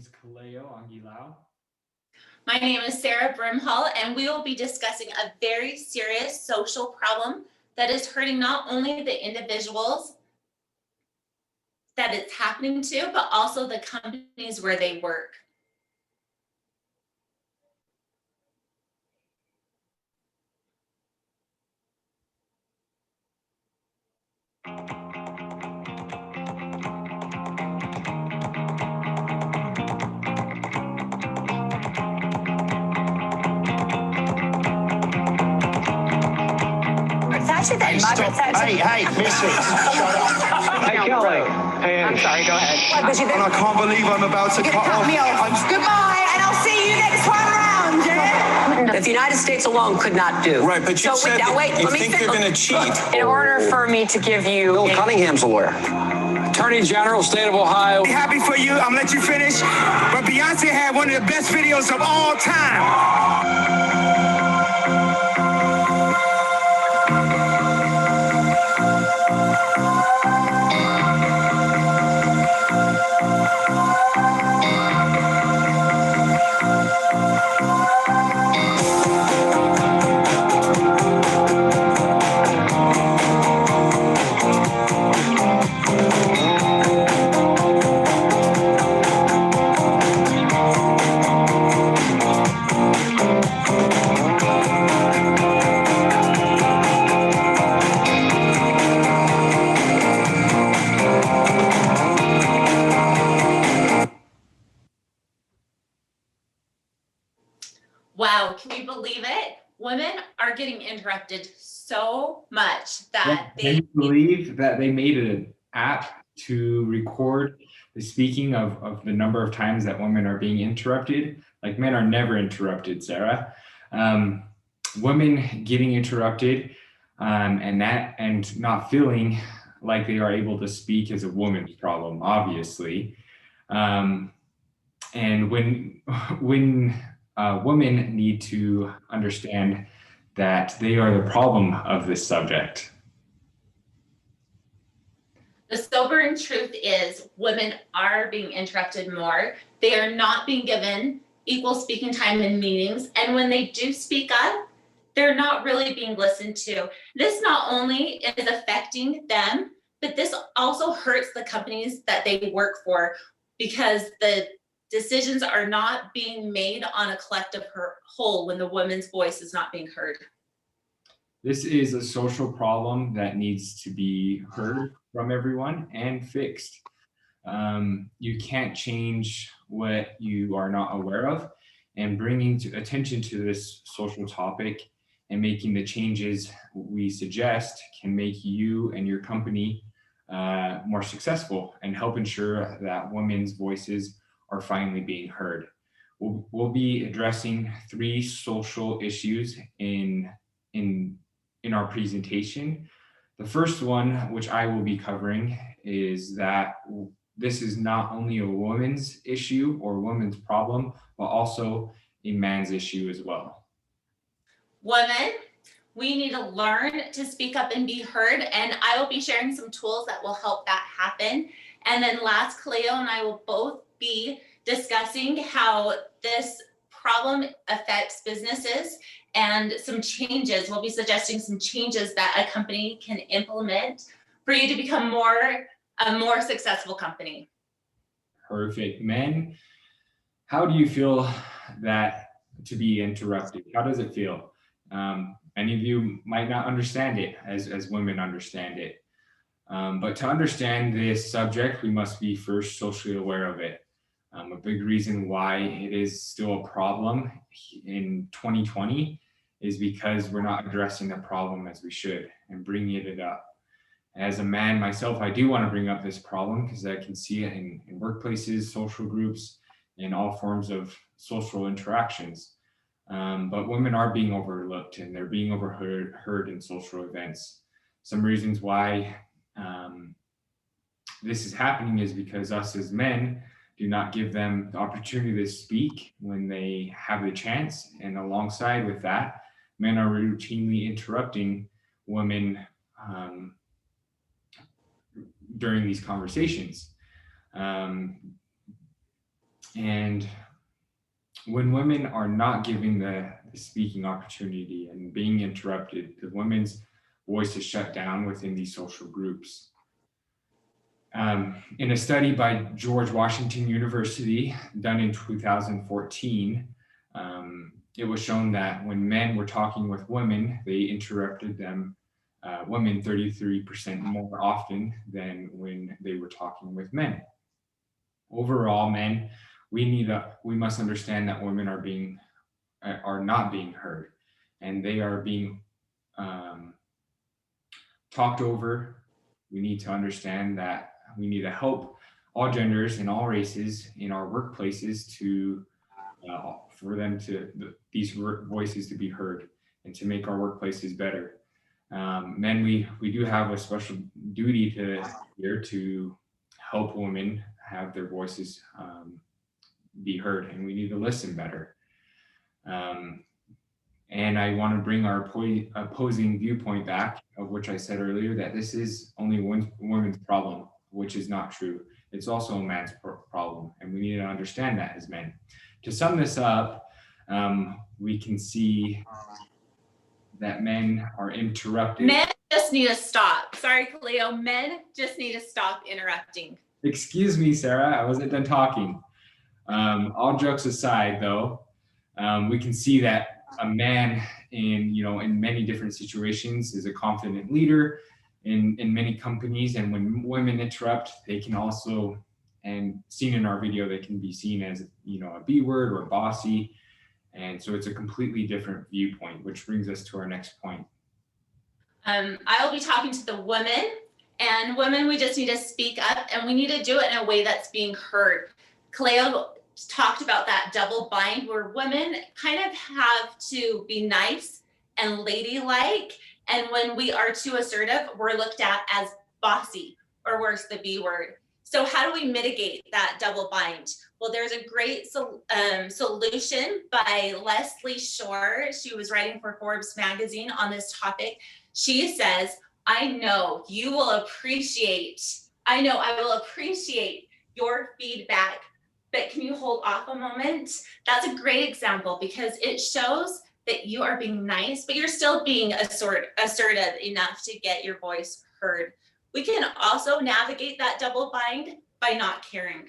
is Kaleo Angilao. My name is Sarah Brimhall, and we will be discussing a very serious social problem that is hurting not only the individuals that it's happening to, but also the companies where they work. Hey, Missy, shut up. Hey, Kelly. Hey, I'm sorry, go ahead. And I can't believe I'm about to cut off. Goodbye, and I'll see you next time around, yeah? That the United States alone could not do. Right, but you said you think you're going to cheat. In order for me to give you... Bill Cunningham's a lawyer. Attorney General, State of Ohio. Be happy for you. I'm gonna let you finish. But Beyonce had one of the best videos of all time. Wow, can you believe it? Women are getting interrupted so much that Can you believe that they made an app to record the speaking of the number of times that women are being interrupted? Like, men are never interrupted, Sarah. Women getting interrupted and not feeling like they are able to speak is a woman's problem, obviously. And when women need to understand that they are the problem of this subject. the sobering truth is women are being interrupted more. They are not being given equal speaking time in meetings. And when they do speak up, they're not really being listened to. This not only is affecting them, but this also hurts the companies that they work for, because the decisions are not being made on a collective whole when the woman's voice is not being heard. This is a social problem that needs to be heard from everyone and fixed. You can't change what you are not aware of, and bringing attention to this social topic and making the changes we suggest can make you and your company more successful and help ensure that women's voices are finally being heard. We'll be addressing 3 social issues in our presentation. The first one, which I will be covering, is that this is not only a woman's issue or woman's problem, but also a man's issue as well. Women, we need to learn to speak up and be heard, and I will be sharing some tools that will help that happen. And then last, Kaleo and I will both be discussing how this problem affects businesses and some changes. We'll be suggesting some changes that a company can implement for you to become a more successful company. Perfect. Men, how do you feel that to be interrupted? How does it feel? Many of you might not understand it as women understand it. But to understand this subject, we must be first socially aware of it. A big reason why it is still a problem in 2020 is because we're not addressing the problem as we should and bringing it up. As a man myself, I do want to bring up this problem because I can see it in workplaces, social groups, in all forms of social interactions. But women are being overlooked and they're being overheard in social events. Some reasons why this is happening is because us as men do not give them the opportunity to speak when they have the chance. And alongside with that, men are routinely interrupting women during these conversations. And when women are not given the speaking opportunity and being interrupted, the women's voice is shut down within these social groups. In a study by George Washington University done in 2014, it was shown that when men were talking with women, they interrupted them, women 33% more often than when they were talking with men. Overall, men, we must understand that women are not being heard, and they are being talked over. We need to understand that we need to help all genders and all races in our workplaces for them these voices to be heard and to make our workplaces better. Men, we do have a special duty to help women have their voices be heard, and we need to listen better. And I want to bring our opposing viewpoint back, of which I said earlier that this is only one woman's problem, which is not true. It's also a man's problem, and we need to understand that as men. To sum this up, we can see that men are interrupted. Men just need to stop. Sorry, Kaleo. Men just need to stop interrupting. Excuse me, Sarah. I wasn't done talking. All jokes aside, though, we can see that a man in many different situations is a confident leader in many companies. And when women interrupt, they can also, and seen in our video, they can be seen as, a B word or bossy. And so it's a completely different viewpoint, which brings us to our next point. I'll be talking to the women, and women, we just need to speak up, and we need to do it in a way that's being heard. Kaleo talked about that double bind where women kind of have to be nice and ladylike, and when we are too assertive, we're looked at as bossy, or worse, the B word. So how do we mitigate that double bind? Well, there's a great solution by Leslie Shore. She was writing for Forbes magazine on this topic. She says, I know I will appreciate your feedback, but can you hold off a moment? That's a great example because it shows that you are being nice, but you're still being assertive enough to get your voice heard. We can also navigate that double bind by not caring.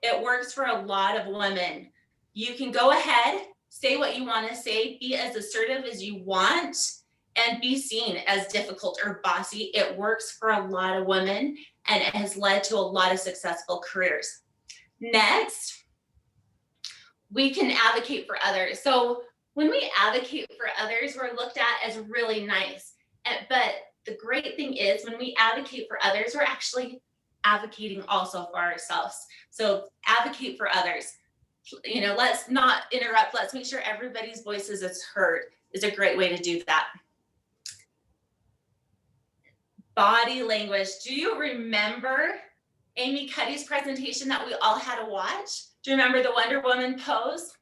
It works for a lot of women. You can go ahead, say what you want to say, be as assertive as you want, and be seen as difficult or bossy. It works for a lot of women, and it has led to a lot of successful careers. Next, we can advocate for others. So when we advocate for others, we're looked at as really nice. But the great thing is when we advocate for others, we're actually advocating also for ourselves. So advocate for others. Let's not interrupt. Let's make sure everybody's voices is heard is a great way to do that. Body language. Do you remember Amy Cuddy's presentation that we all had to watch? Do you remember the Wonder Woman pose?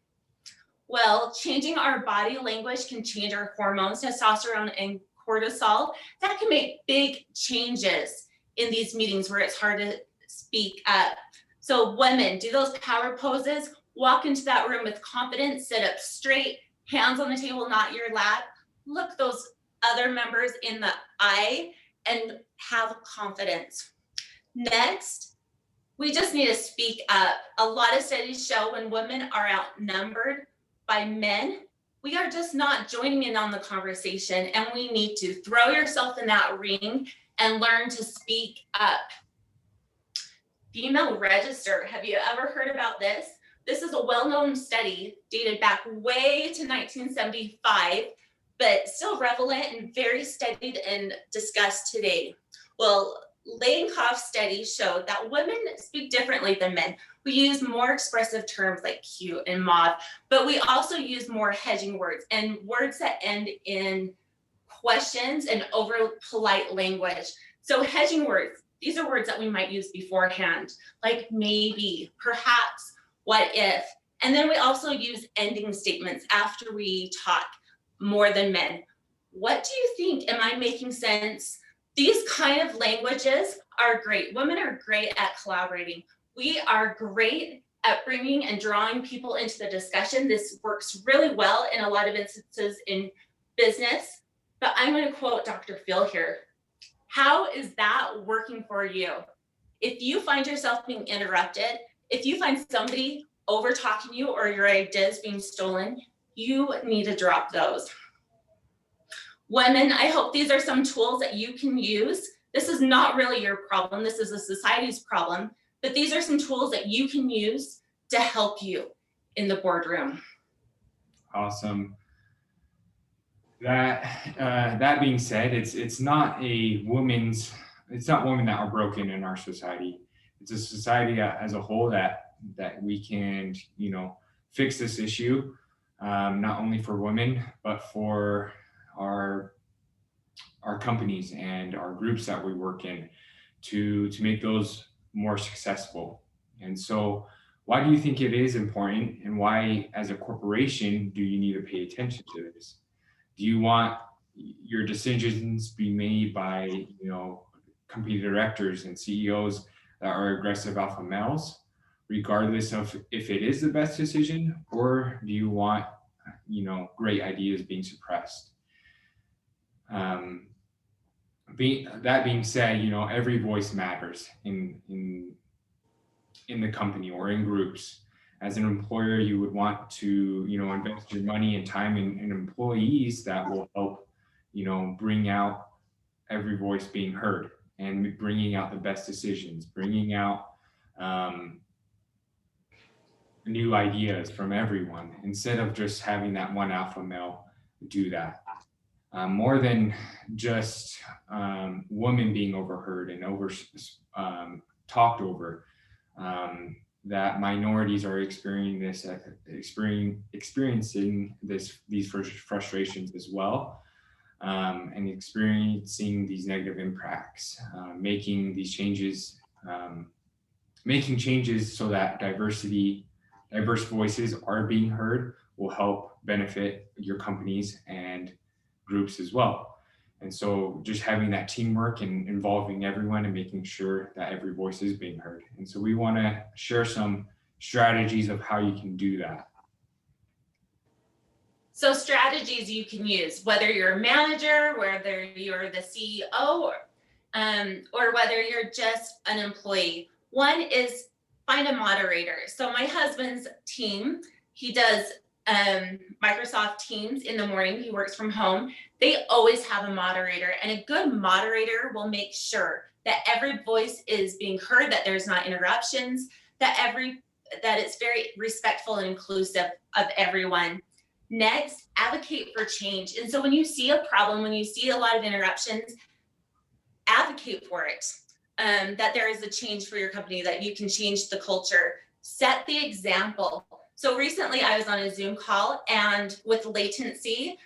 Well, changing our body language can change our hormones, testosterone and cortisol. That can make big changes in these meetings where it's hard to speak up. So women, do those power poses, walk into that room with confidence, sit up straight, hands on the table, not your lap. Look those other members in the eye and have confidence. Next, we just need to speak up. A lot of studies show when women are outnumbered by men, we are just not joining in on the conversation, and we need to throw yourself in that ring and learn to speak up. Female register. Have you ever heard about this? This is a well-known study dated back way to 1975, but still relevant and very studied and discussed today. Well, Ladenkoff's study showed that women speak differently than men. We use more expressive terms like cute and mauve, but we also use more hedging words and words that end in questions and over polite language. So hedging words, these are words that we might use beforehand, like maybe, perhaps, what if. And then we also use ending statements after we talk more than men. What do you think? Am I making sense? These kind of languages are great. Women are great at collaborating. We are great at bringing and drawing people into the discussion. This works really well in a lot of instances in business, but I'm going to quote Dr. Phil here. How is that working for you? If you find yourself being interrupted, if you find somebody over talking you or your ideas being stolen, you need to drop those. Women, I hope these are some tools that you can use. This is not really your problem. This is a society's problem, but these are some tools that you can use to help you in the boardroom. Awesome. That being said, it's not women that are broken in our society. It's a society as a whole that we can, fix this issue, not only for women, but for our companies and our groups that we work in to make those more successful. And so why do you think it is important, and why as a corporation do you need to pay attention to this? Do you want your decisions be made by, company directors and CEOs that are aggressive alpha males, regardless of if it is the best decision, or do you want, great ideas being suppressed? That being said, every voice matters in the company or in groups. As an employer, you would want to, invest your money and time in employees that will help, bring out every voice being heard and bringing out the best decisions, bringing out new ideas from everyone, instead of just having that one alpha male do that. More than just women being overheard and talked over, that minorities are experiencing these frustrations as well, and experiencing these negative impacts, making changes so that diverse voices are being heard will help benefit your companies and groups as well. And so just having that teamwork and involving everyone and making sure that every voice is being heard. And so we want to share some strategies of how you can do that. So strategies you can use, whether you're a manager, whether you're the CEO, or whether you're just an employee. One is find a moderator. So my husband's team, he does Microsoft Teams in the morning. He works from home. They always have a moderator, and a good moderator will make sure that every voice is being heard, that there's not interruptions, that it's very respectful and inclusive of everyone. Next, advocate for change. And so when you see a problem, when you see a lot of interruptions, advocate for it, that there is a change for your company, that you can change the culture, set the example. So recently I was on a Zoom call, and with latency,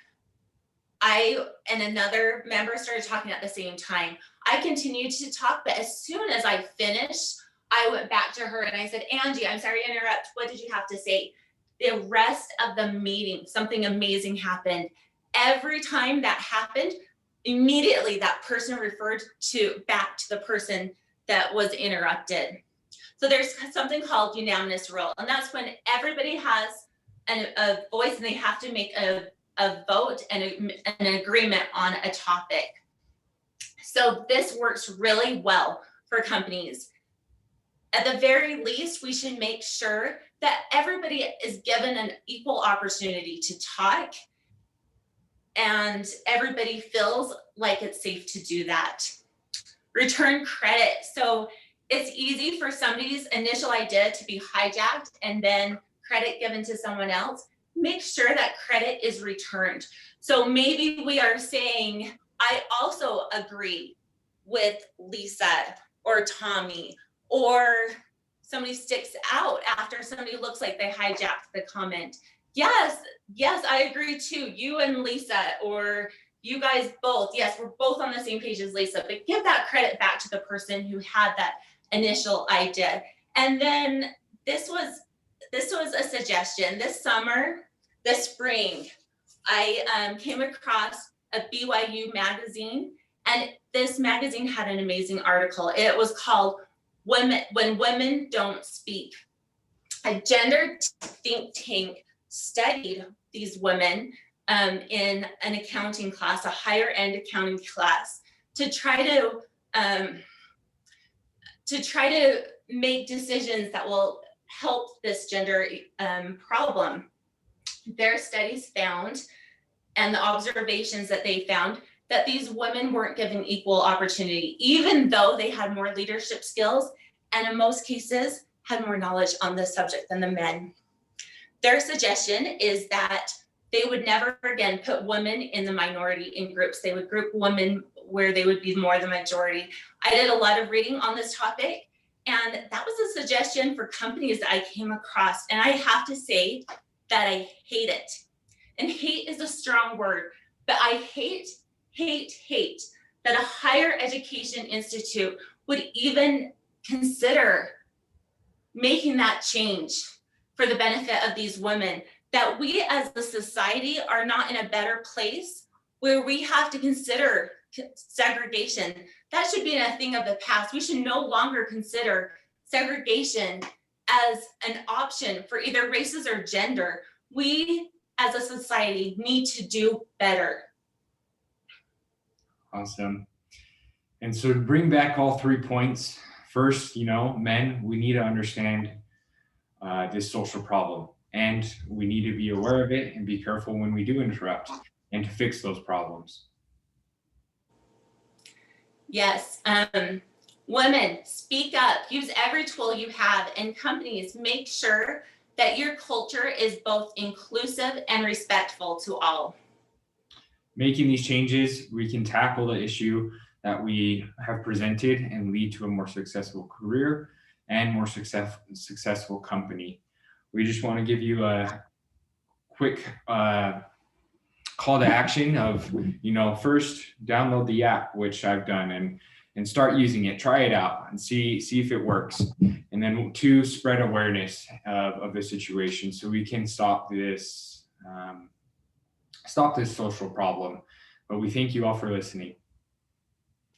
I and another member started talking at the same time. I continued to talk, but as soon as I finished, I went back to her and I said, Angie, I'm sorry to interrupt. What did you have to say? The rest of the meeting, something amazing happened. Every time that happened, immediately that person referred back to the person that was interrupted. So there's something called unanimous rule, and that's when everybody has a voice and they have to make a vote and an agreement on a topic. So this works really well for companies. At the very least, we should make sure that everybody is given an equal opportunity to talk, and everybody feels like it's safe to do that. Return credit. So it's easy for somebody's initial idea to be hijacked and then credit given to someone else. Make sure that credit is returned. So maybe we are saying, I also agree with Lisa or Tommy, or somebody sticks out after somebody looks like they hijacked the comment. Yes, I agree too. You and Lisa, or you guys both. Yes, we're both on the same page as Lisa, but give that credit back to the person who had that initial idea. And then this was a suggestion. This spring, I came across a BYU magazine, and this magazine had an amazing article. It was called When Women Don't Speak. A gender think tank studied these women in an accounting class, a higher end accounting class, to try to make decisions that will help this gender problem. Their studies found, and the observations that they found, that these women weren't given equal opportunity, even though they had more leadership skills and in most cases had more knowledge on this subject than the men. Their suggestion is that they would never again put women in the minority in groups. They would group women where they would be more the majority. I did a lot of reading on this topic, and that was a suggestion for companies that I came across. And I have to say that I hate it. And hate is a strong word, but I hate that a higher education institute would even consider making that change for the benefit of these women, that we as a society are not in a better place where we have to consider segregation. That should be a thing of the past. We should no longer consider segregation as an option for either races or gender. We as a society need to do better. Awesome. And so to bring back all 3 points, first, men, we need to understand this social problem, and we need to be aware of it and be careful when we do interrupt and to fix those problems. Yes. Women, speak up, use every tool you have, and companies, make sure that your culture is both inclusive and respectful to all. Making these changes, we can tackle the issue that we have presented and lead to a more successful career and more successful company. We just want to give you a quick call to action of, first download the app, which I've done, and start using it, try it out and see if it works. And then 2, spread awareness of the situation so we can stop this social problem. But we thank you all for listening.